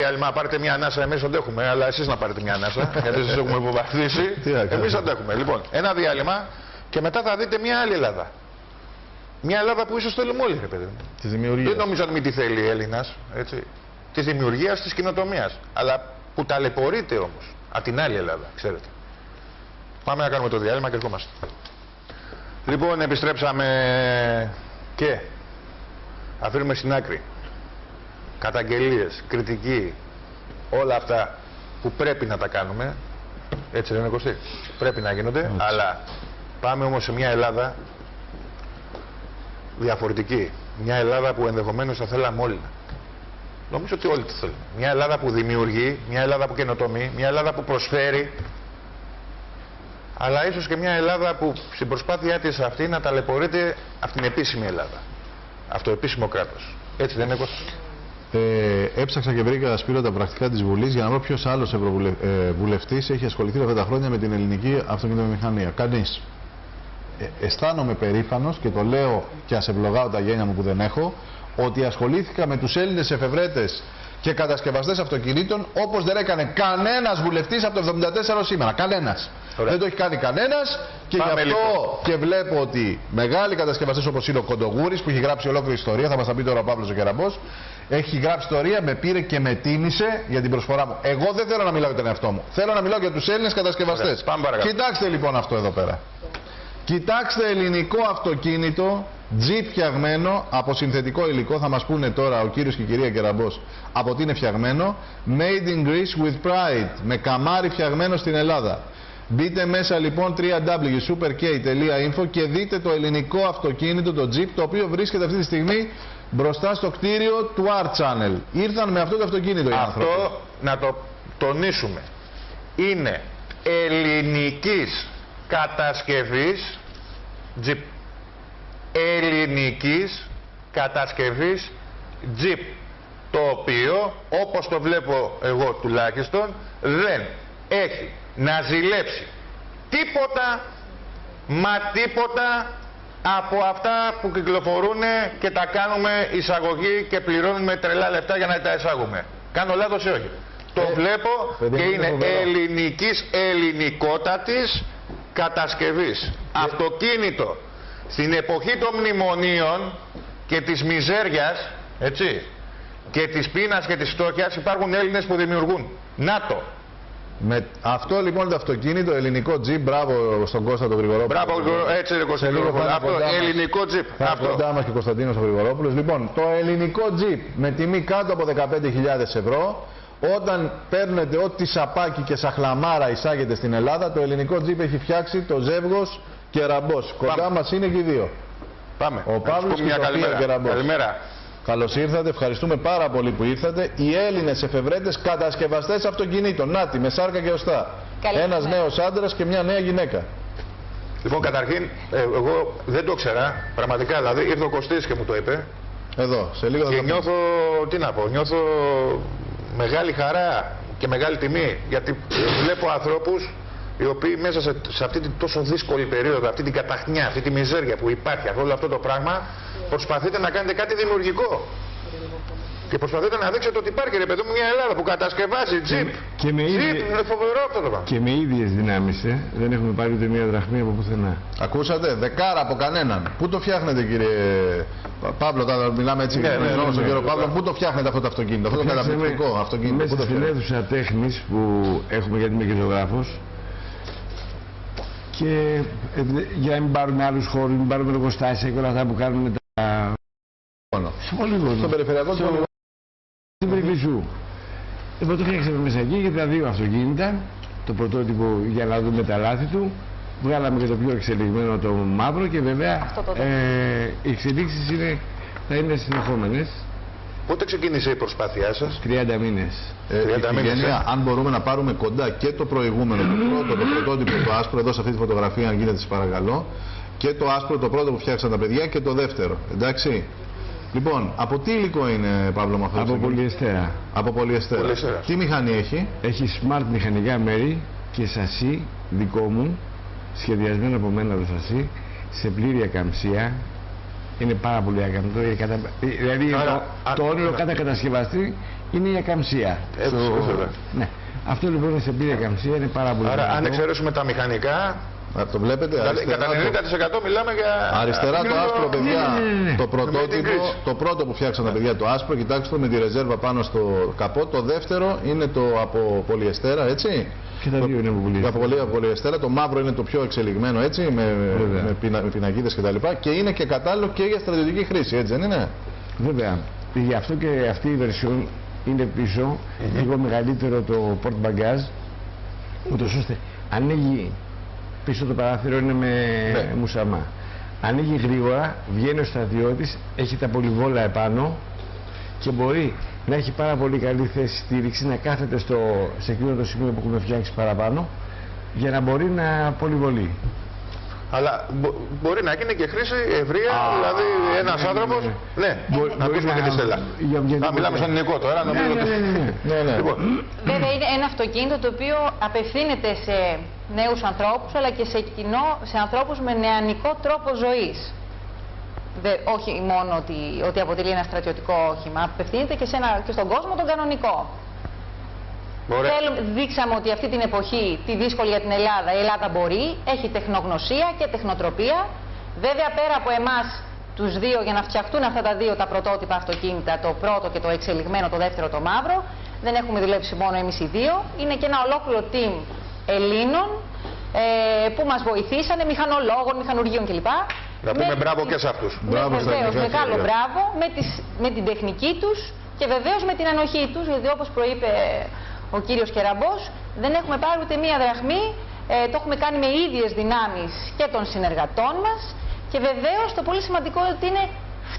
διάλειμμα, πάρετε μια ανάσα. Εμείς αντέχουμε, αλλά εσείς να πάρετε μια ανάσα. Γιατί εσείς έχουμε υποβαθμίσει. Εμείς αντέχουμε. Λοιπόν, ένα διάλειμμα και μετά θα δείτε μια άλλη Ελλάδα. Μια Ελλάδα που ίσως θέλουμε όλοι, ρε παιδί μου. Της δημιουργίας. Δεν νομίζω ότι μην τη θέλει Έλληνας, έτσι. Της δημιουργίας, της κοινοτομίας. Αλλά που ταλαιπωρείται όμως από την άλλη Ελλάδα, ξέρετε. Πάμε να κάνουμε το διάλειμμα και ερχόμαστε. Λοιπόν, επιστρέψαμε και αφήνουμε στην άκρη καταγγελίες, κριτική, όλα αυτά που πρέπει να τα κάνουμε. Έτσι δεν είναι, Κωστή? Πρέπει να γίνονται, έτσι. Αλλά πάμε όμως σε μια Ελλάδα διαφορετική. Μια Ελλάδα που ενδεχομένως θα θέλαμε όλοι. Νομίζω ότι όλοι τη θέλουν. Μια Ελλάδα που δημιουργεί, μια Ελλάδα που καινοτομεί, μια Ελλάδα που προσφέρει. Αλλά ίσως και μια Ελλάδα που στην προσπάθειά της αυτή να ταλαιπωρείται από την επίσημη Ελλάδα. Από το επίσημο κράτος. Έτσι δεν είναι, Κώστα? Έψαξα και βρήκα, Σπύρο, τα πρακτικά της Βουλής για να δω ποιος άλλος βουλευτής έχει ασχοληθεί αυτά τα χρόνια με την ελληνική αυτοκινητομηχανία. Κανείς. Αισθάνομαι περήφανος και το λέω και ας ευλογάω τα γένια μου που δεν έχω, ότι ασχολήθηκα με τους Έλληνες εφευρέτες και κατασκευαστές αυτοκινήτων όπως δεν έκανε κανένας βουλευτής από το 1974 σήμερα. Κανένας. Ωραία. Δεν το έχει κάνει κανένας και γι' αυτό λοιπόν. Και βλέπω ότι μεγάλοι κατασκευαστές όπως είναι ο Κοντογούρης που έχει γράψει ολόκληρη ιστορία, θα μας τα πει τώρα ο Παύλος ο Κεραμπός, έχει γράψει ιστορία, με πήρε και με τίμησε για την προσφορά μου. Εγώ δεν θέλω να μιλάω για τον εαυτό μου. Θέλω να μιλάω για τους Έλληνες κατασκευαστές. Κοιτάξτε λοιπόν αυτό εδώ πέρα. Κοιτάξτε ελληνικό αυτοκίνητο, Jeep φτιαγμένο από συνθετικό υλικό, θα μας πούνε τώρα ο κύριος και η κυρία Κεραμπός από τι είναι φτιαγμένο. Made in Greece with pride, με καμάρι φτιαγμένο στην Ελλάδα. Μπείτε μέσα λοιπόν www.superk.info και δείτε το ελληνικό αυτοκίνητο, το Jeep, το οποίο βρίσκεται αυτή τη στιγμή μπροστά στο κτίριο του Art Channel. Ήρθαν με αυτό το αυτοκίνητο οι άνθρωποι. Αυτό να το τονίσουμε. Είναι ελληνικής κατασκευής Jeep. Ελληνικής κατασκευής Jeep, το οποίο όπως το βλέπω εγώ τουλάχιστον δεν έχει να ζηλέψει τίποτα μα τίποτα από αυτά που κυκλοφορούν και τα κάνουμε εισαγωγή και πληρώνουμε τρελά λεφτά για να τα εισάγουμε. Κάνω λάθος ή όχι? Το βλέπω και είναι ελληνικής, ελληνικότατης κατασκευής. Αυτοκίνητο στην εποχή των μνημονίων και της μιζέριας, έτσι, και της πείνας και της φτώχειας υπάρχουν Έλληνες που δημιουργούν. Να το. Με αυτό λοιπόν το αυτοκίνητο, ελληνικό Jeep, μπράβο στον Κώστα τον Γρηγορόπουλο. Μπράβο, έτσι είναι, Κώστα. Αυτό, ελληνικό Jeep. Αυτό. Κοντά μας και Κωνσταντίνος ο Γρηγορόπουλος. Λοιπόν, το ελληνικό Jeep με τιμή κάτω από 15.000 ευρώ, όταν παίρνετε ό,τι σαπάκι και σαχλαμάρα εισάγεται στην Ελλάδα, το ελληνικό Jeep έχει φτιάξει το ζεύγος Κεραμπός. Κοντά μας είναι και οι δύο. Πάμε. Ο Παύλος και η Σοφία Κεραμπός. Καλημέρα. Καλώς ήρθατε, ευχαριστούμε πάρα πολύ που ήρθατε. Οι Έλληνες εφευρέτες κατασκευαστές αυτοκινήτων. Νάτι, με σάρκα και οστά. Ένας νέος άντρας και μια νέα γυναίκα. Λοιπόν, καταρχήν, εγώ δεν το ξέρα, πραγματικά, δηλαδή ήρθε ο Κωστής και μου το είπε. Εδώ, σε λίγο θα και νιώθω, τι να πω, νιώθω μεγάλη χαρά και μεγάλη τιμή, γιατί βλέπω ανθρώπους οι οποίοι μέσα σε αυτή την τόσο δύσκολη περίοδο, αυτή την καταχνιά, αυτή τη μιζέρια που υπάρχει, όλο αυτό το πράγμα, προσπαθείτε να κάνετε κάτι δημιουργικό. Και προσπαθείτε να δείξετε ότι υπάρχει, ρε παιδί μου, μια Ελλάδα που κατασκευάζει Jeep. Είναι φοβερό αυτό το πράγμα. Και με ίδιες δυνάμεις, δεν έχουμε πάρει ούτε μία δραχμή από πουθενά. Ακούσατε, δεκάρα από κανέναν. Πού το φτιάχνετε, κύριε Παύλο, όταν μιλάμε έτσι στον κύριο Παύλο, πού το φτιάχνετε αυτό το αυτοκίνητο, αυτό το καταπληκτικό αυτοκίνητο? Μέσα στην αίθουσα τέχνης που έχουμε, γιατί είμαι κινηματογράφος. Και για να μην πάρουμε άλλους χώρους, μην πάρουμε εργοστάσια και όλα αυτά που κάνουμε τα... Στον περιφερειακό του στην Περιφυσού. Λοιπόν, το φτιάξαμε μέσα εκεί και τα δύο αυτοκίνητα, το πρωτότυπο για να δούμε τα λάθη του. Βγάλαμε και το πιο εξελιγμένο, το μαύρο, και βέβαια οι εξελίξεις θα είναι συνεχόμενες. Πότε ξεκίνησε η προσπάθειά σας? 30 μήνες. 30 μήνες. Αν μπορούμε να πάρουμε κοντά και το προηγούμενο, το πρωτότυπο, το άσπρο, εδώ σε αυτή τη φωτογραφία, αν γίνεται, σας παρακαλώ, και το άσπρο, το πρώτο που φτιάξαν τα παιδιά, και το δεύτερο. Εντάξει. Λοιπόν, από τι υλικό είναι, Παύλο, με αυτό? Από πολυεστέρα. Από πολυεστέρα. Τι μηχανή έχει? Έχει smart μηχανικά μέρη και σασί δικό μου, σχεδιασμένο από μένα το σασί, σε πλήρη ακαμψία. Είναι πάρα πολύ ακαμπτό. Δηλαδή το όνειρο κατά κατασκευαστή είναι η ακαμψία. Ναι. Αυτό λοιπόν σε πήρε ακαμψία είναι πάρα πολύ. Άρα, αν σημαντικό. εξαιρέσουμε τα μηχανικά, Το βλέπετε, δηλαδή, κατά 90% μιλάμε για. αριστερά το άσπρο, παιδιά, ναι. το Με την πρωτότυπο, κρίση. το πρώτο που φτιάξαν τα παιδιά, το άσπρο, κοιτάξτε το με τη ρεζέρβα πάνω στο καπό. Το δεύτερο είναι το από πολυεστέρα, έτσι. Και τα δύο είναι από Από πολυεστέρα. Το μαύρο είναι το πιο εξελιγμένο, έτσι, με πινακίδες κτλ. Και είναι και κατάλληλο και για στρατιωτική χρήση, έτσι δεν είναι? Βέβαια. Γι' αυτό και αυτή η version είναι πίσω, λίγο μεγαλύτερο το port bagage, ούτως ώστε ανοίγει πίσω το παράθυρο, είναι με μουσαμά. Ανοίγει γρήγορα, βγαίνει ο στρατιώτης, έχει τα πολυβόλα επάνω και μπορεί να έχει πάρα πολύ καλή θέση στήριξη, να κάθεται σε εκείνο το σημείο που έχουμε φτιάξει παραπάνω για να μπορεί να πολυβολεί. Αλλά μπορεί να γίνει και χρήση ευρεία, δηλαδή ένας άνθρωπος. Ναι, να ακούσουμε και τη Στέλλα. Μιλάμε στον ελληνικό τώρα. Ναι. Λοιπόν, Βέβαια είναι ένα αυτοκίνητο το οποίο απευθύνεται σε νέους ανθρώπους αλλά και σε ανθρώπους με νεανικό τρόπο ζωής. Όχι μόνο ότι αποτελεί ένα στρατιωτικό όχημα, απευθύνεται και στον κόσμο τον κανονικό. Δείξαμε ότι αυτή την εποχή, τη δύσκολη για την Ελλάδα, η Ελλάδα μπορεί, έχει τεχνογνωσία και τεχνοτροπία. Βέβαια πέρα από εμάς τους δύο, για να φτιαχτούν αυτά τα δύο τα πρωτότυπα αυτοκίνητα, το πρώτο και το εξελιγμένο, το δεύτερο το μαύρο, δεν έχουμε δουλέψει μόνο εμείς οι δύο, είναι και ένα ολόκληρο team Ελλήνων που μας βοηθήσανε, μηχανολόγων, μηχανουργίων κλπ. Να πούμε μπράβο και σε αυτούς. Βεβαίως, μεγάλο μπράβο με την τεχνική τους και βεβαίως με την ανοχή τους, γιατί όπως προείπε ο κύριος Κεραμπός, δεν έχουμε πάρει ούτε μία δραχμή, το έχουμε κάνει με ίδιες δυνάμεις και των συνεργατών μας και βεβαίως το πολύ σημαντικό ότι είναι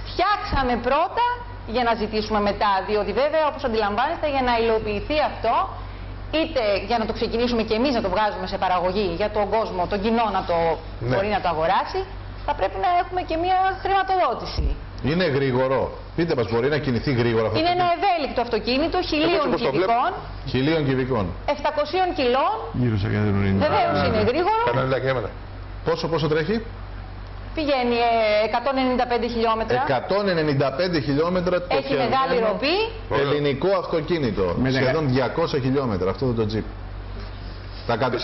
φτιάξαμε πρώτα για να ζητήσουμε μετά, διότι βέβαια όπως αντιλαμβάνεστε για να υλοποιηθεί αυτό, είτε για να το ξεκινήσουμε και εμείς να το βγάζουμε σε παραγωγή για τον κόσμο, τον κοινό να το μπορεί να το αγοράσει, θα πρέπει να έχουμε και μία χρηματοδότηση. Είναι γρήγορο. Πείτε μας, μπορεί να κινηθεί γρήγορα αυτό? Είναι ένα ευέλικτο αυτοκίνητο 1000 κυβικών. 1000 κυβικών. 700 κιλών. Γύρω στα 190. Βεβαίως είναι γρήγορο. 190 χιλιόμετρα. Πόσο τρέχει? Πηγαίνει 195 χιλιόμετρα. 195 χιλιόμετρα το Έχει μεγάλη ροπή. ελληνικό αυτοκίνητο. Σχεδόν 200 χιλιόμετρα αυτό το τζιπ.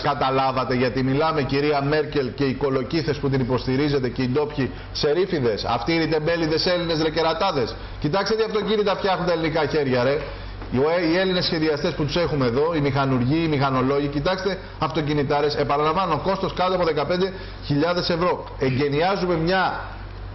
Καταλάβατε γιατί μιλάμε, κυρία Μέρκελ, και οι κολοκύθες που την υποστηρίζετε και οι ντόπιοι σερίφιδες, αυτοί οι τεμπέληδες Έλληνες ρε κερατάδες. Κοιτάξτε τι αυτοκίνητα φτιάχνουν τα ελληνικά χέρια, ρε. Οι Έλληνες σχεδιαστές που τους έχουμε εδώ, οι μηχανουργοί, οι μηχανολόγοι, κοιτάξτε αυτοκινητάρες. Επαναλαμβάνω, κόστος κάτω από 15.000 ευρώ. Εγκαινιάζουμε μια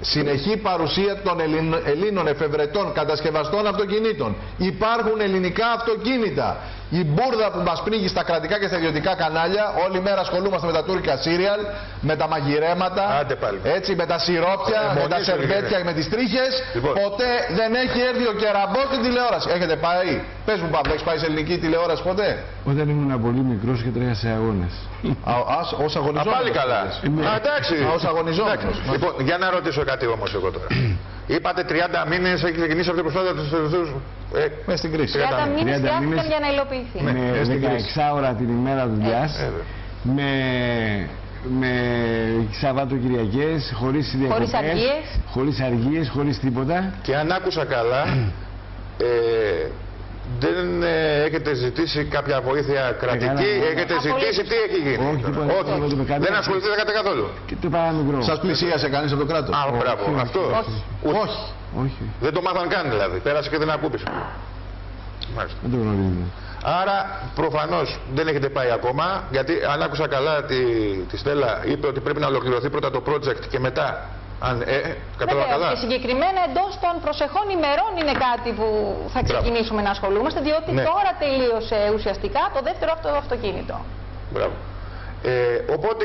συνεχή παρουσία των Ελλήνων εφευρετών κατασκευαστών αυτοκινήτων. Υπάρχουν ελληνικά αυτοκίνητα. Η μπουρδα που μας πνίγει στα κρατικά και στα ιδιωτικά κανάλια, όλη μέρα ασχολούμαστε με τα τουρκικά σύριαλ, με τα μαγειρέματα, έτσι, με τα σιρόπια, με τα σερβέτια, με τις τρίχες. Λοιπόν. Ποτέ δεν έχει έρθει ο Κεραμπός στην τηλεόραση. Έχετε πάει? Πες μου, Παύλο, έχεις πάει σε ελληνική τηλεόραση ποτέ? Όταν ήμουν πολύ μικρός και τρέχα σε αγώνες. Ως αγωνιζόμενος. Πάλι καλά. Εντάξει. Ως αγωνιζόμενος. Λοιπόν, για να ρωτήσω κάτι όμως εγώ τώρα. Είπατε 30 μήνες έχει ξεκινήσει αυτή η προσπάθεια του τελευταίους. Μες στην κρίση. 30 μήνες χρειάστηκαν για να υλοποιηθεί. Με 16 ώρα την ημέρα δουλειάς, με Σαββατοκυριακές, χωρίς διακοπές, χωρίς αργίες, χωρίς τίποτα. Και αν άκουσα καλά, δεν έχετε ζητήσει κάποια βοήθεια κρατική, έχετε ζητήσει, τι έχει γίνει? Όχι, τίποτα. Όχι. Δεν ασχοληθήκατε καθόλου. Και το παραμικρό. Σας πλησίασε κανείς από το κράτος? Α, μπράβο, αυτό. Όχι. Όχι. Δεν το μάθαν καν δηλαδή, πέρασε και δεν ακούμπησε. Μάλιστα. Δεν το γνωρίζουμε. Άρα προφανώς δεν έχετε πάει ακόμα, γιατί αν άκουσα καλά τη Στέλλα είπε ότι πρέπει να ολοκληρωθεί πρώτα το project και μετά. Κατάλαβα καλά. Και συγκεκριμένα εντός των προσεχών ημερών είναι κάτι που θα ξεκινήσουμε να ασχολούμαστε, διότι τώρα τελείωσε ουσιαστικά το δεύτερο αυτοκίνητο. Μπράβο. Οπότε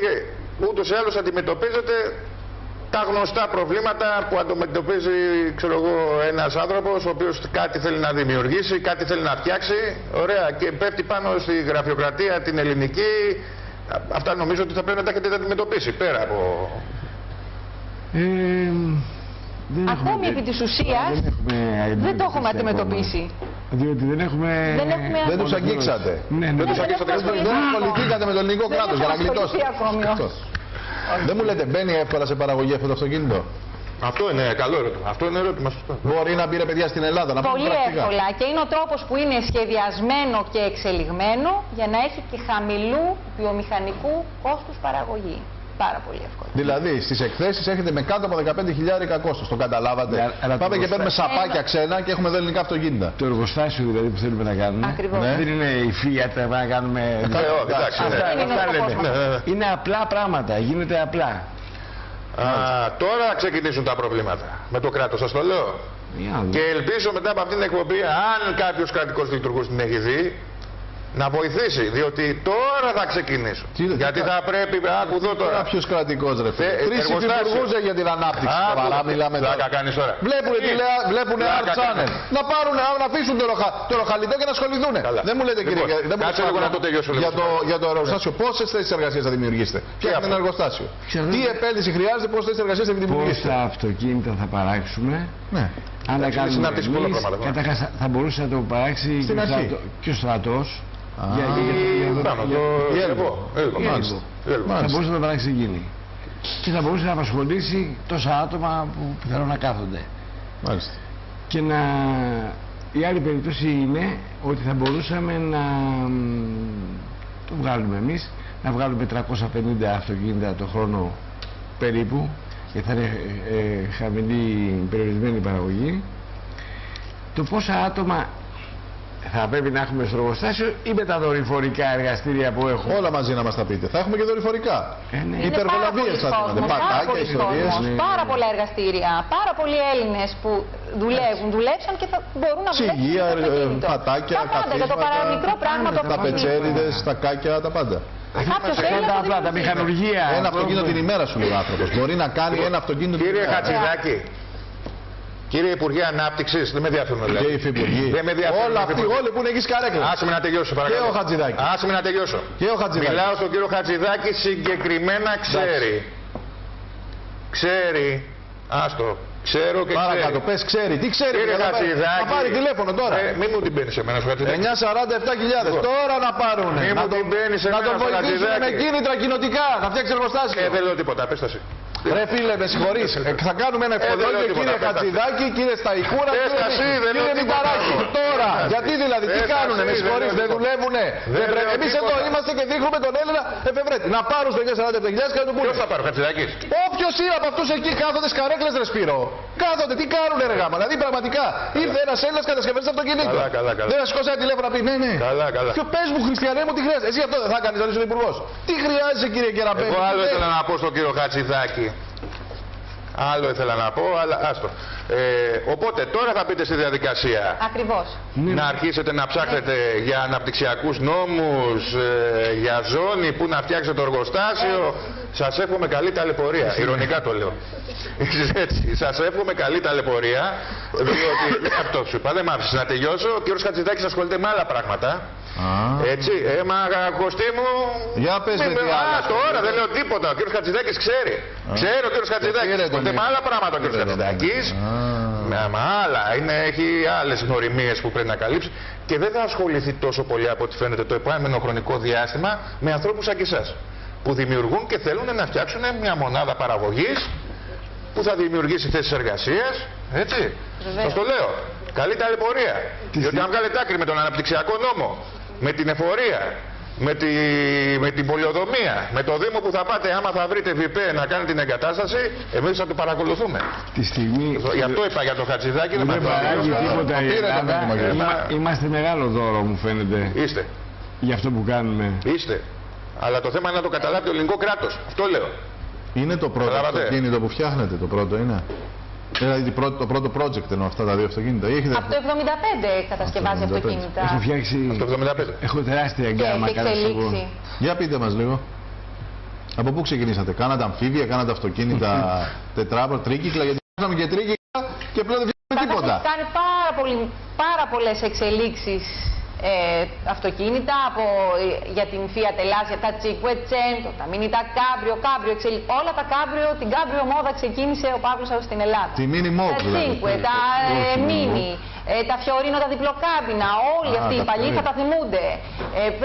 ούτως ή άλλως αντιμετωπίζετε τα γνωστά προβλήματα που αντιμετωπίζει, ξέρω εγώ, ένας άνθρωπος ο οποίος κάτι θέλει να δημιουργήσει, κάτι θέλει να φτιάξει, ωραία, και πέφτει πάνω στη γραφειοκρατία την ελληνική. Αυτά νομίζω ότι θα πρέπει να τα έχετε αντιμετωπίσει πέρα από... Ακόμη επί της ουσίας δεν το έχουμε αντιμετωπίσει. Διότι δεν έχουμε... Δεν τους αγγίξατε. Δεν τους αγγίξατε. Δεν ασχοληθήκατε με το ελληνικό κράτος για να γλιτώσετε. Δεν μου λέτε, μπαίνει εύκολα σε παραγωγή αυτό το αυτοκίνητο? Αυτό είναι καλό ερώτημα. Αυτό είναι ερώτημα σωστό. Μπορεί να μπει ρε παιδιά στην Ελλάδα, να πούμε Πολύ πρακτικά. εύκολα. Και είναι ο τρόπος που είναι σχεδιασμένο και εξελιγμένο για να έχει και χαμηλού βιομηχανικού κόστους παραγωγή. Πάρα πολύ εύκολα. Δηλαδή στις εκθέσεις έχετε με κάτω από 15.000 κόστος. Το καταλάβατε. Αλλά Πάμε το και παίρνουμε σαπάκια ξένα και έχουμε εδώ ελληνικά αυτοκίνητα. Το εργοστάσιο δηλαδή που θέλουμε να κάνουμε. Ακριβώς. Ναι. Δεν είναι η Fiat να κάνουμε. Εντάξει, Αυτό ναι. είναι Αυτά ο λέμε. σκοπός. Είναι απλά πράγματα. Γίνεται απλά. Τώρα θα ξεκινήσουν τα προβλήματα. Με το κράτος, σας το λέω. Και ελπίζω μετά από αυτήν την εκπομπή, αν κάποιος κρατικός λειτουργός την έχει δει, να βοηθήσει. Διότι τώρα θα ξεκινήσω. Γιατί θα πρέπει. Άκου εδώ τώρα. Κάποιος κρατικός ρε φίλε. Τρεις εργοστάσιο. υφυπουργούς για την ανάπτυξη. Σοβαρά μιλάμε τώρα. Πλάκα κάνεις τώρα. Βλέπουν Art Πλάκα Channel. κάνεις. Να πάρουν, να αφήσουν το ροχαλιτό και να ασχοληθούν. Καλά. Δεν μου λέτε κύριε. Λοιπόν, δεν μου κάτσε λέτε λίγο να το τελειώσω λίγο. Για το εργοστάσιο. Πόσες θέσεις εργασίας θα δημιουργήσετε. Φτιάχνετε αυτό. ένα εργοστάσιο. Ξέρω. Τι επένδυση χρειάζεται, πόσες θέσεις εργασίας θα δημιουργήσετε. Πόσα αυτοκίνητα θα παράξουμε. Ναι. Αν τα κάνουμε συνάπτυξη πολλά εμείς, πράγματα. καταρχάς θα μπορούσε να το παράξει Στην αρχή. και ο στρατός. Πάνω, η Έλβο. Μάλιστα. Θα μπορούσε να το παράξει εκείνη. Και θα μπορούσε να απασχολήσει τόσα άτομα που πιθανόν να κάθονται. Μάλιστα. Και να... Η άλλη περίπτωση είναι ότι θα μπορούσαμε να το βγάλουμε εμείς, να βγάλουμε 350 αυτοκίνητα το χρόνο περίπου, γιατί θα είναι χαμηλή περιορισμένη παραγωγή. Το πόσα άτομα θα πρέπει να έχουμε στο εργοστάσιο ή με τα δορυφορικά εργαστήρια που έχουμε. Όλα μαζί να μας τα πείτε. Θα έχουμε και δορυφορικά. Ναι. Είναι Υπερβολαβίες θα δίνονται. Πατάκια, ιστορίες. Πάρα πολλά εργαστήρια, πάρα πολλοί Έλληνες που δουλέψαν και θα μπορούν να δουλέψουν. Ψυγεία, στο αυτοκίνητο. πατάκια, τα πάντα, για το παραμικρό πράγμα το τα αυτοκίνητο. πετσέριδες, τα κάκια, τα πάντα. Κάποιος θέλει να Τα το απλά, τα δημιουργήσει. μηχανουργία. Ένα αυτοκίνητο την ημέρα σου λέει ο άνθρωπος. Μπορεί να κάνει ένα αυτοκίνητο την Κύριε ημέρα. Χατζηδάκη, κύριε Υπουργέ Ανάπτυξης, δεν με διαφέρουν Και δηλαδή. οι υφυπουργοί. Δεν με διαφέρουν. Όλα αυτοί, όλοι που είναι εκεί καρέκλες. Άσε με να τελειώσω παρακαλώ. Και ο Χατζηδάκης. Άσε με να τελειώσω. Και ο Χατζηδάκης. Μιλάω στον κύριο Χατζηδάκη, συγκεκριμένα ξέρει. Ξέρει. Άστο. Ξέρω και Παρακάτω, ξέρει. πες ξέρει. Τι ξέρει. Κύριε να πάρει- Χατζηδάκη. Να πάρει τηλέφωνο τώρα. Μην μου την παίρνεις εμένα στο Χατζηδάκη. 947.000. Λοιπόν. Τώρα να πάρουνε. Μη Να μου την παίρνεις να εμένα τον στο βοηθήσουν Χατζηδάκη. με κίνητρα κοινοτικά. Να φτιάξει εργοστάσιο. Δεν λέω τίποτα, πες τα εσύ. Ρε φίλε, με συγχωρείς. Θα κάνουμε ένα δεν λέω ευχολόγιο τίποτα, κύριε πες τα. Χατζηδάκη, κύριε Σταϊκούρα, Πες τα εσύ, δεν λέω κύριε τίποτα. Μηταράκη. Τώρα, γιατί δηλαδή, τι Πες τα κάνουνε, εσύ, με δεν συγχωρείς, λέω δεν τίποτα. δουλεύουνε. Δεν Δεν πρέπει. λέω Εμείς εδώ τίποτα. είμαστε και δείχνουμε τον Έλληνα εφευρέτη. Να πάρουν στο 947.000 και να του πούνε. Ποιος θα πάρω, Χατζηδάκης. Όποιος είναι από αυτούς εκεί κάθονται σκαρέκλες ρε Σπύρο. Κάθονται, τι κάνουνε ρε γάμα. Δηλαδή πραγματικά ήρθε ένας Έλληνας κατασκευαστής αυτοκινήτων. Καλά, καλά. Δεν θα σηκώσει ένα τηλέφωνο να πει ναι, ναι. Καλά, καλά. Και πες μου Χριστιανέ μου τι χρειάζεται. Εσύ αυτό δεν θα κάνεις όταν είσαι ο υπουργός. Τι χρειάζεσαι κύριε Κεραμπέλη. Εγώ άλλο ήθελα να πω στον κύριο Χατζηδάκη. Άλλο ήθελα να πω, αλλά άστο. Οπότε τώρα θα μπείτε στη διαδικασία Ακριβώς. να αρχίσετε να ψάχνετε για αναπτυξιακούς νόμους, για ζώνη, που να φτιάξετε το εργοστάσιο. Σας εύχομαι καλή ταλαιπωρία. Ειρωνικά το λέω. Έτσι, σας εύχομαι καλή ταλαιπωρία. Διότι αυτό σου είπα, δεν μ' άφησες να τελειώσω. Ο κύριος Χατζηδάκης ασχολείται με άλλα πράγματα. Έτσι, μα Κωστή μου. Για πες με τι άλλα. Τώρα δεν λέω τίποτα. Ο κύριος Χατζηδάκης ξέρει. Ξέρει ο κύριος Χατζηδάκης. Ασχολείται με άλλα πράγματα ο κύριος Χατζηδάκης. Με άλλα. Έχει άλλες γνωριμίες που πρέπει να καλύψει. Και δεν θα ασχοληθεί τόσο πολύ από ό,τι φαίνεται το επόμενο χρονικό διάστημα με ανθρώπους σαν και εσάς. Που δημιουργούν και θέλουν να φτιάξουν μια μονάδα παραγωγής που θα δημιουργήσει θέσεις εργασίας. Έτσι. Σας το λέω. Καλή ταλαιπωρία. Διότι αν βγάλετε άκρη με τον αναπτυξιακό νόμο, με την εφορία, με την πολιοδομία, με το Δήμο που θα πάτε, άμα θα βρείτε ΒΠ να κάνετε την εγκατάσταση, εμείς θα το παρακολουθούμε. Τη στιγμή Γι' αυτό είπα για το Χατζηδάκη. που δεν παράγει τίποτα η πήρε το μήνυμα, κύριε. Ελλάδα, είμαστε μεγάλο δώρο μου φαίνεται Είστε. για αυτό που κάνουμε. Είστε. Αλλά το θέμα είναι να το καταλάβει το ελληνικό κράτος. Αυτό λέω. Είναι το πρώτο Καταλάβατε. αυτοκίνητο που φτιάχνετε, το πρώτο είναι. Δηλαδή το πρώτο project εννοώ αυτά τα δύο αυτοκίνητα. Ή έχετε... Από το 75 κατασκευάζει Από το 75. αυτοκίνητα. Έχω φτιάξει. Το 75. Έχω τεράστια Και γκάμα έχει εξελίξει. Για πείτε μας λίγο. Από πού ξεκινήσατε, κάνατε αμφίβια, κάνατε αυτοκίνητα τετράπλα, τρίκυκλα, γιατί κάναμε και τρίκυκλα και πλέον δεν φτιάχνουμε τίποτα. Έχει κάνει πάρα πολλές εξελίξεις αυτοκίνητα για την Fiat Ελλάς, τα Cinquecento, τα Mini, τα Cabrio, όλα τα Cabrio, την Cabrio μόδα ξεκίνησε ο Παύλος στην Ελλάδα. Τη Mini Moog Τα δηλαδή. Cinque, τα Mini, τα Fiorino, τα διπλοκάμπινα, όλοι αυτοί οι τα παλιοί Fiorino. θα τα θυμούνται.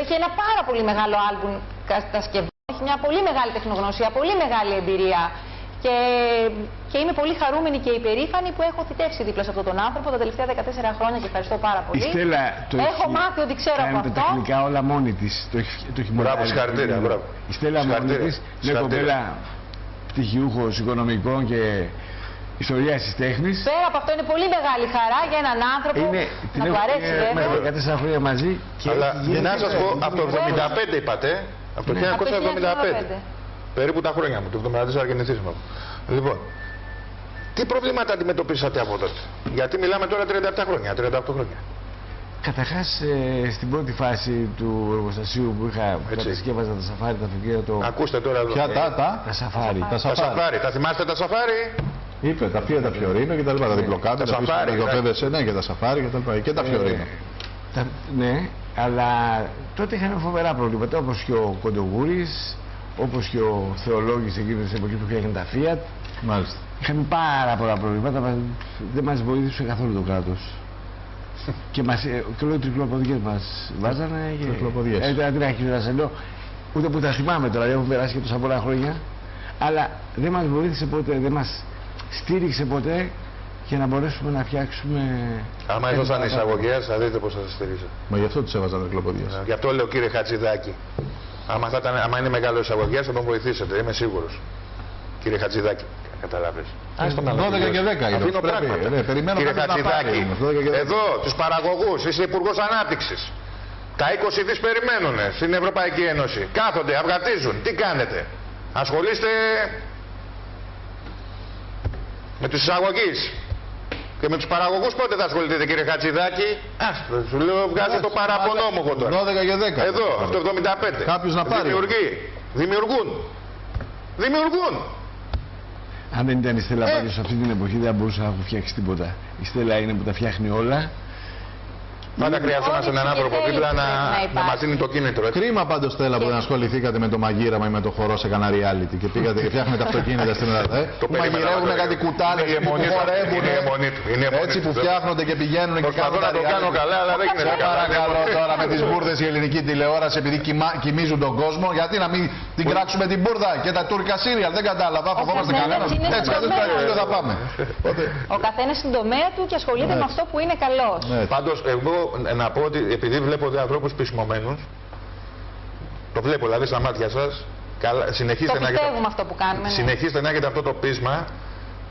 Έχει ένα πάρα πολύ μεγάλο άλμπουμ κατασκευών, έχει μια πολύ μεγάλη τεχνογνωσία, πολύ μεγάλη εμπειρία. Και είμαι πολύ χαρούμενη και υπερήφανη που έχω θητεύσει δίπλα σε αυτόν τον άνθρωπο τα τελευταία 14 χρόνια και ευχαριστώ πάρα πολύ. Η Στέλλα έχω μάθει ότι ξέρω από αυτό. Τα τεχνικά όλα μόνη της. Το έχει Μπράβο, συγχαρητήρια. Η Στέλλα μόνη της, μια κοπέλα πτυχιούχος οικονομικών και ιστορίας της τέχνης. Πέρα από αυτό είναι πολύ μεγάλη χαρά για έναν άνθρωπο να του αρέσει βέβαια. 14 χρόνια μαζί. Αλλά να σας πω, από το 1975 είπατε, από το 1975. Περίπου τα χρόνια μου, το 1974 γεννηθήσαμε. Λοιπόν, τι προβλήματα αντιμετωπίσατε από τότε? Γιατί μιλάμε τώρα 37 χρόνια, 38 χρόνια. Καταρχάς, στην πρώτη φάση του εργοστασίου που είχα κατασκεύαζα τα σαφάρι, τα αυτοκίνητα. Ακούστε τώρα εδώ. Ποια τα σαφάρι. Τα σαφάρι. Τα θυμάστε τα σαφάρι? Είπε τα Fiat, τα Fiorino και τα λοιπά. Τα διπλοκάτα, τα σαφάρι. Ναι, και τα σαφάρι και τα λοιπά. Και τα Fiorino. Ναι, αλλά τότε είχαμε φοβερά προβλήματα, όπως και ο Κοντογούρης, όπως και ο Θεολόγης εκείνη την εποχή που φτιάχνει τα Fiat. Μάλιστα. Είχαμε πάρα πολλά προβλήματα, δεν μας βοήθησε καθόλου το κράτος. Και όλο οι τρικλοποδιές μας βάζανε. Τρικλοποδιές. Δεν άρχισα να σε λέω, ούτε που τα θυμάμαι τώρα, έχουν περάσει και τόσα πολλά χρόνια. Αλλά δεν μας βοήθησε ποτέ, δεν μας στήριξε ποτέ για να μπορέσουμε να φτιάξουμε. Άμα έδωσαν εισαγωγές, θα δείτε πώς θα σας στηρίζω. Μα γι' αυτό τους έβαζαν τρικλοποδιές. Γι' αυτό λέω, κύριε Χατζηδάκη, άμα είναι μεγάλο εισαγωγές θα τον βοηθήσετε, είμαι σίγουρος. Κύριε Χατζηδάκη, καταλάβες. 12 και 10 αφήνω πράγματα. Κύριε Χατζηδάκη, εδώ τους παραγωγούς, είσαι Υπουργός Ανάπτυξης. Τα 20 δις περιμένουν στην Ευρωπαϊκή Ένωση. Κάθονται, αυγατίζουν. Τι κάνετε? Ασχολείστε με τους εισαγωγείς. Και με τους παραγωγούς πότε θα ασχοληθείτε, κύριε Χατζηδάκη? Σου λέω, βγάζω το παραπονό μου εγώ τώρα. 12 και 10. Εδώ, αυτό 75. Κάποιος να πάρει. Δημιουργούν. Αν δεν ήταν η Στέλλα πάντως σε αυτή την εποχή δεν μπορούσα να έχω φτιάξει τίποτα. Η Στέλλα είναι που τα φτιάχνει όλα. Πάντα χρειαζόμαστε έναν άνθρωπο δίπλα να μας δίνει το κίνητρο. Κρίμα πάντως, Στέλλα, που δεν ασχοληθήκατε με το μαγείραμα ή με το χορό σε κανένα reality και πήγατε και φτιάχνετε αυτοκίνητα στην Ελλάδα. Μαγειρεύουν κάτι κουτάλες που χορεύουν. Έτσι που φτιάχνονται και πηγαίνουν και κάνουν. Να το κάνω καλά, αλλά δεν γίνεται καλά. Παρακαλώ τώρα με τις μπουρδες η ελληνική τηλεόραση επειδή κοιμίζουν τον κόσμο. Γιατί να μην την κράξουμε την μπουρδα και τα τουρκικά σύριαλ? Δεν κατάλαβα. Φοβόμαστε κανέναν. Έτσι δεν θα πάμε. Ο καθένας στην τομέα του και ασχολείται με αυτό που είναι καλός. Πάντως, εγώ να πω ότι επειδή βλέπω ανθρώπους πεισμωμένους, το βλέπω δηλαδή στα μάτια σας, συνεχίστε να έχετε αυτό το πείσμα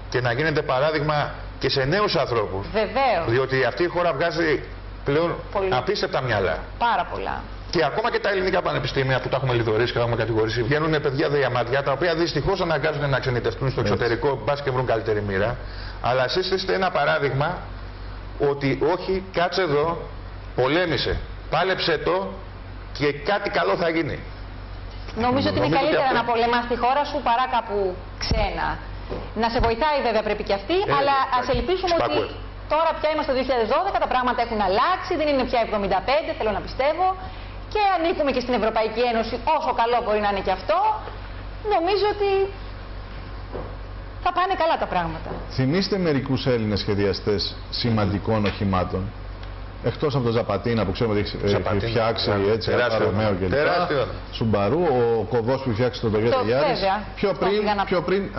και να γίνετε παράδειγμα και σε νέους ανθρώπους. Βεβαίως. Διότι αυτή η χώρα βγάζει πλέον απίστευτα μυαλά. Πάρα πολλά. Και ακόμα και τα ελληνικά πανεπιστήμια που τα έχουμε λιδωρήσει και τα έχουμε κατηγορήσει, βγαίνουν παιδιά διαμάτια τα οποία δυστυχώς αναγκάζονται να ξενιτευτούν στο εξωτερικό, μπας και βρουν καλύτερη μοίρα. Αλλά εσείς είστε ένα παράδειγμα ότι όχι, κάτσε εδώ, πολέμησε, πάλεψε το και κάτι καλό θα γίνει. Νομίζω ότι είναι καλύτερα να πολεμάς τη χώρα σου παρά κάπου ξένα. Να σε βοηθάει βέβαια πρέπει και αυτή, αλλά ας ελπίσουμε ότι τώρα πια είμαστε το 2012, τα πράγματα έχουν αλλάξει, δεν είναι πια 75, θέλω να πιστεύω, και ανήκουμε και στην Ευρωπαϊκή Ένωση, όσο καλό μπορεί να είναι και αυτό, νομίζω ότι θα πάνε καλά τα πράγματα. Θυμήστε μερικούς Έλληνες σχεδιαστές σημαντικών οχημάτων. Εκτός από τον Ζαπατίνα που ξέρουμε ότι έχει φτιάξει έτσι, Ρωμαίο και λοιπά. Σουμπαρού, ο Κοβός που φτιάξει τον Toyota Yaris. Πιο πριν,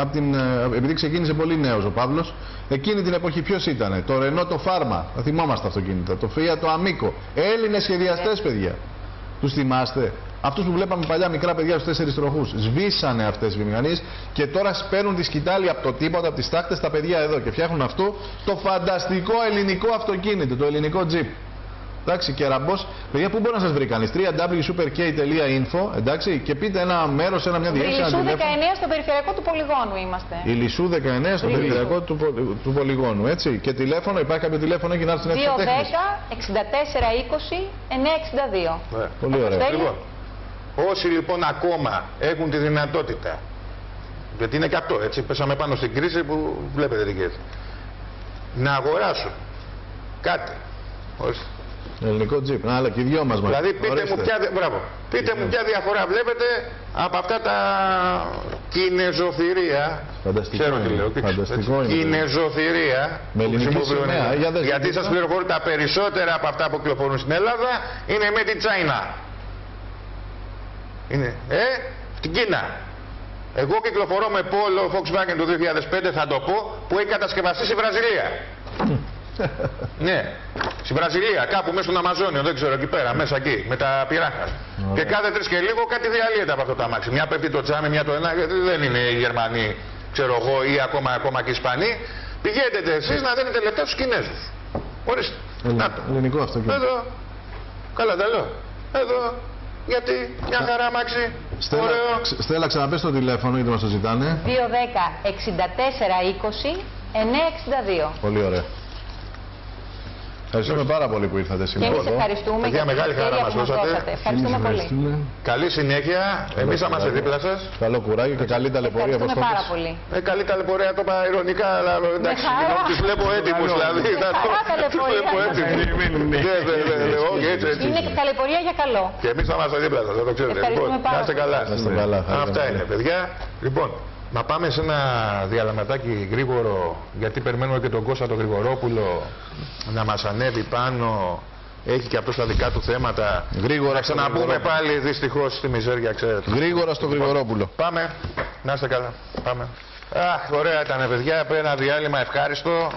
επειδή ξεκίνησε πολύ νέος ο Παύλος, εκείνη την εποχή ποιος ήτανε? Το Renault το Pharma, θα θυμόμαστε αυτοκίνητα. Το Fiat το Amico. Έλληνες σχεδιαστές, παιδιά. Τους θυμάστε? Αυτούς που βλέπαμε παλιά μικρά παιδιά στους 4 τροχούς. Σβήσανε αυτές οι βιομηχανίες και τώρα σπέρνουν τη σκητάλη από το τίποτα, από τις τάχτες τα παιδιά εδώ και φτιάχνουν αυτό το φανταστικό ελληνικό αυτοκίνητο, το ελληνικό Jeep. Εντάξει, και ραμπός, παιδιά, πού μπορεί να σας βρει κανείς? www.superk.info, εντάξει, και πείτε ένα μέρος, μια διεύθυνση. Η Λυσού 19 στο περιφερειακό του Πολυγώνου είμαστε. Η Λυσού 19 στο περιφερειακό του Πολυγώνου, έτσι. Και τηλέφωνο, υπάρχει κάποιο τηλέφωνο, έχει να έρθει στην αίθουσα τέχνης? 210-64-20-962. Πολύ ωραία. Λοιπόν, όσοι λοιπόν ακόμα έχουν τη δυνατότητα, γιατί είναι και αυτό, έτσι, πέσαμε πάνω στην κρίση που βλέπετε τι γίνεται, να αγοράσουν κάτι. Ελληνικό Jeep, αλλά και οι δυο μας. Δηλαδή πείτε μου ποια διαφορά βλέπετε από αυτά τα κινεζοθυρία. Φανταστικό είναι. Κινεζοθυρία. Με ελληνική σημαία. Γιατί σας πληροφορώ, τα περισσότερα από αυτά που κυκλοφορούν στην Ελλάδα είναι made in China. Είναι, στην Κίνα. Εγώ κυκλοφορώ με Polo Volkswagen του 2005, θα το πω, που έχει κατασκευαστεί στη Βραζιλία. Ναι, στη Βραζιλία, κάπου μέσα στον Αμαζόνιο, δεν ξέρω, εκεί πέρα, μέσα εκεί, με τα πυράχα. Και κάθε 3 και λίγο κάτι διαλύεται από αυτό το αμάξι. Μια πέφτει το τζάμι, μια το ένα, δεν είναι οι Γερμανοί, ξέρω εγώ, ή ακόμα και οι Ισπανοί. Πηγαίνετε εσείς να δίνετε λεφτά στους Κινέζους. Ορίστε. Ελληνικό αυτοκίνητο. Εδώ. Καλά τα λέω. Εδώ. Γιατί μια χαρά αμάξι. Ωραίο. Στέλλα, ξαναπες το τηλέφωνο γιατί μας το ζητάνε. 210 64 20 962. Πολύ ωραία. Ευχαριστούμε πάρα πολύ που ήρθατε Και σήμερα. εμείς ευχαριστούμε Παιδιά, για την μεγάλη χαρά ευκαιρία μας που μας δώσατε. δώσατε. Ευχαριστούμε πολύ. Καλή συνέχεια. Εμείς θα είμαστε δίπλα σας. Καλό κουράγιο και καλή ταλαιπωρία. Ευχαριστούμε πάρα πολύ. Καλή ταλαιπωρία, το είπα ειρωνικά, αλλά εντάξει, χαρά. τους βλέπω έτοιμους δηλαδή. χαρά ταλαιπωρία. Τους βλέπω έτοιμους. Όχι, έτσι. Είναι ταλαιπωρία για καλό. Και εμείς θα είμαστε δίπλα σας, δεν το ξέρετε. Ευχαριστούμε Λοιπόν, πάρα να είστε καλά. Να είστε καλά. Αυτά είναι, παιδιά. Λοιπόν, να πάμε σε ένα διαλαματάκι γρήγορο, γιατί περιμένουμε και τον Κώστα τον Γρηγορόπουλο να μας ανέβει πάνω. Έχει και αυτό τα δικά του θέματα. Γρήγορα Να ξαναμπούμε πάλι δυστυχώς στη μιζέρια, ξέρετε. Γρήγορα στο Γρηγορόπουλο. Πάμε. Να είστε καλά. Πάμε. Αχ, ωραία ήταν, παιδιά. Ένα διάλειμμα ευχάριστο.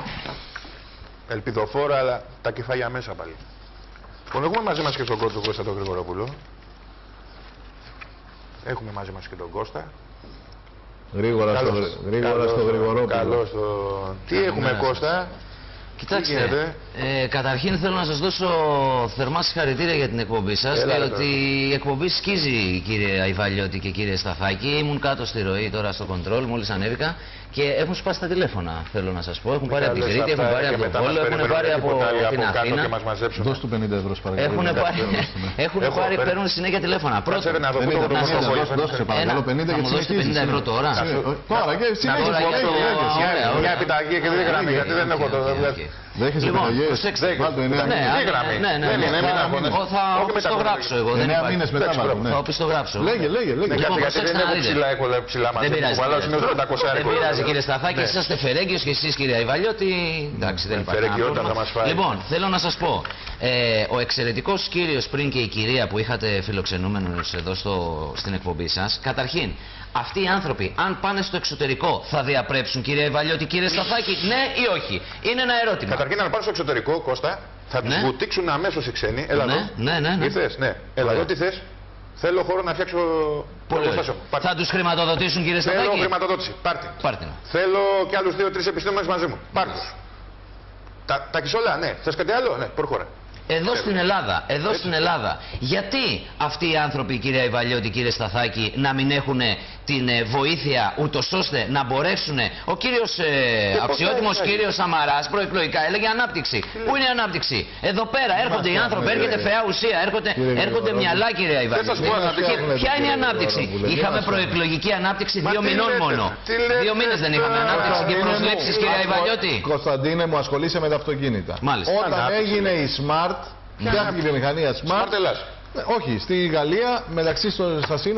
Ελπιδοφόρο, αλλά τα κεφάλια μέσα πάλι. Λοιπόν, έχουμε μαζί μας και τον Κώστα τον Γρηγορόπουλο. Έχουμε μαζί μας και τον Κώστα. Γρήγορα στο Γρηγορόπουλο. Καλώς το... Τι έχουμε, Κώστα? Κοιτάξτε, καταρχήν θέλω να σας δώσω θερμά συγχαρητήρια για την εκπομπή σας, διότι η εκπομπή σκίζει, κύριε Αϊβαλιώτη και κύριε Σταθάκη. Ήμουν κάτω στη ροή τώρα στο κοντρόλ, μόλις ανέβηκα και έχουν σπάσει τα τηλέφωνα, θέλω να σας πω. Έχουν πάρει από τη Κρήτη, έχουν πάρει από το Βόλο, έχουν πάρει από την Αθήνα. Δώσ' του 50 ευρώ παρακαλώ. Έχουν πάρει, παίρνουν συνέχεια τηλέφωνα. Πρώτον, Δώσε παρακαλώ 50 θα μου δώσετε 50 ευρώ τώρα. Τώρα και συνέχεια. Μια επιταγή και 2 γραμμή, γιατί δεν έχω το... Δέχεσαι Λοιπόν, επιταγές. προσέξτε. Βάλτε 9 Ναι, μήνες. θα οπισθογράψω εγώ. 9 μήνες μετά βάλτε. Θα οπισθογράψω. Λέγε. Λοιπόν, προσέξτε να δείτε. ψηλά μαζί. Δεν πειράζει κύριε Σταθάκη, εσείς είστε φερέγγιος και εσείς κύριε Αϊβαλιώτη. Εντάξει, δεν υπάρχει θα μας φάει. Λοιπόν, θέλω να σας πω, ο εξαιρετικός κύριος πριν και η κυρία που είχατε φιλοξενούμενους εδώ στην εκπομπή σας, καταρχήν, αυτοί οι άνθρωποι, αν πάνε στο εξωτερικό, θα διαπρέψουν, κύριε Αϊβαλιώτη, κύριε Σταθάκη, ναι ή όχι? Είναι ένα ερώτημα. Καταρχήν, αν πάνε στο εξωτερικό, Κώστα, θα τους Ναι. βουτήξουν αμέσως οι ξένοι. Έλα εδώ. Ναι. Ήρθες, ναι. Έλα εδώ, τι θες? Θέλω χώρο να φτιάξω το εργοστάσιο. Θα τους χρηματοδοτήσουν, κύριε Θέλω Σταθάκη? χρηματοδότηση. Πάρτε. Θέλω και άλλους 2-3 επιστήμονες μαζί μου. Πάρτε. Τα έχεις όλα, ναι. Θες κάτι άλλο? Ναι, προχώρα. Εδώ στην Ελλάδα, γιατί αυτοί οι άνθρωποι, κύριε Αϊβαλιώτη, κύριε Σταθάκη, να μην έχουν την βοήθεια ούτως ώστε να μπορέσουν? Ο κύριος αξιότιμος κύριος Σαμαράς προεκλογικά έλεγε ανάπτυξη. Πού είναι η ανάπτυξη? Εδώ πέρα έρχονται οι άνθρωποι, έρχεται φαιά ουσία, έρχονται μυαλά, κύριε Αϊβαλιώτη. Ποια είναι η ανάπτυξη? Είχαμε προεκλογική ανάπτυξη 2 μηνών μόνο. 2 μήνες δεν είχαμε ανάπτυξη και προσλήψεις, κύριε Αϊβαλιώτη. Κωνσταντίνε, μου ασχολείσαι με τα αυτοκίνητα. Μάλιστα. Όταν έγινε η Smart, φτιάχτηκε η βιομηχανία Smart. Όχι, στη Γαλλία, μεταξύ στη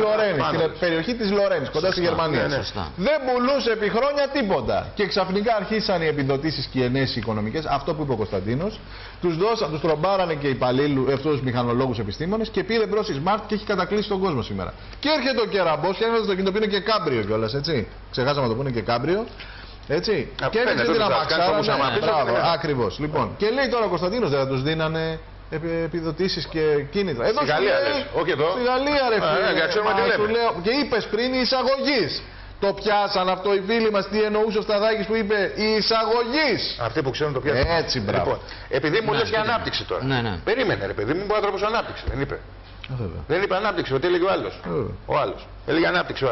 Λορένη, στην περιοχή της Λορένης, κοντά στη Γερμανία. Δεν πουλούσε επί χρόνια τίποτα. Και ξαφνικά αρχίσαν οι επιδοτήσεις και οι ενέσεις οικονομικές, αυτό που είπε ο Κωνσταντίνος. Τους τρομπάρανε και οι υπαλλήλους, αυτούς τους μηχανολόγους επιστήμονες και πήρε μπρος η Smart και έχει κατακλείσει τον κόσμο σήμερα. Και έρχεται ο Κεραμπός και έρχεται το κινητό που είναι και κάμπριο κιόλας, έτσι. Ξεχάσαμε το που είναι και κάμπριο. Έτσι. Και έρχεται την αμαξάρα. Ακριβώς. Λοιπόν, και λέει τώρα ο Κωνσταντίνος, δεν θα τους δίνανε επιδοτήσεις και κίνητρα. Στη Γαλλία λες, όχι εδώ. Στη Γαλλία ρε φίλε. Και είπες πριν η εισαγωγής. Το πιάσαν αυτό οι φίλοι μας, τι εννοούσε ο Σταθάκης που είπε η εισαγωγής. Αυτοί που ξέρουν το πιάσαν. Έτσι, μπράβο. Λοιπόν, επειδή μου λες για ανάπτυξη τώρα. Ναι. Περίμενε ρε παιδί μου, είπε ο άνθρωπος ανάπτυξη, δεν είπε? Δεν είπε ανάπτυξη, ότι έλεγε ο άλλος. Ο άλλος. Έλεγε ανάπτυξη ο άλλος.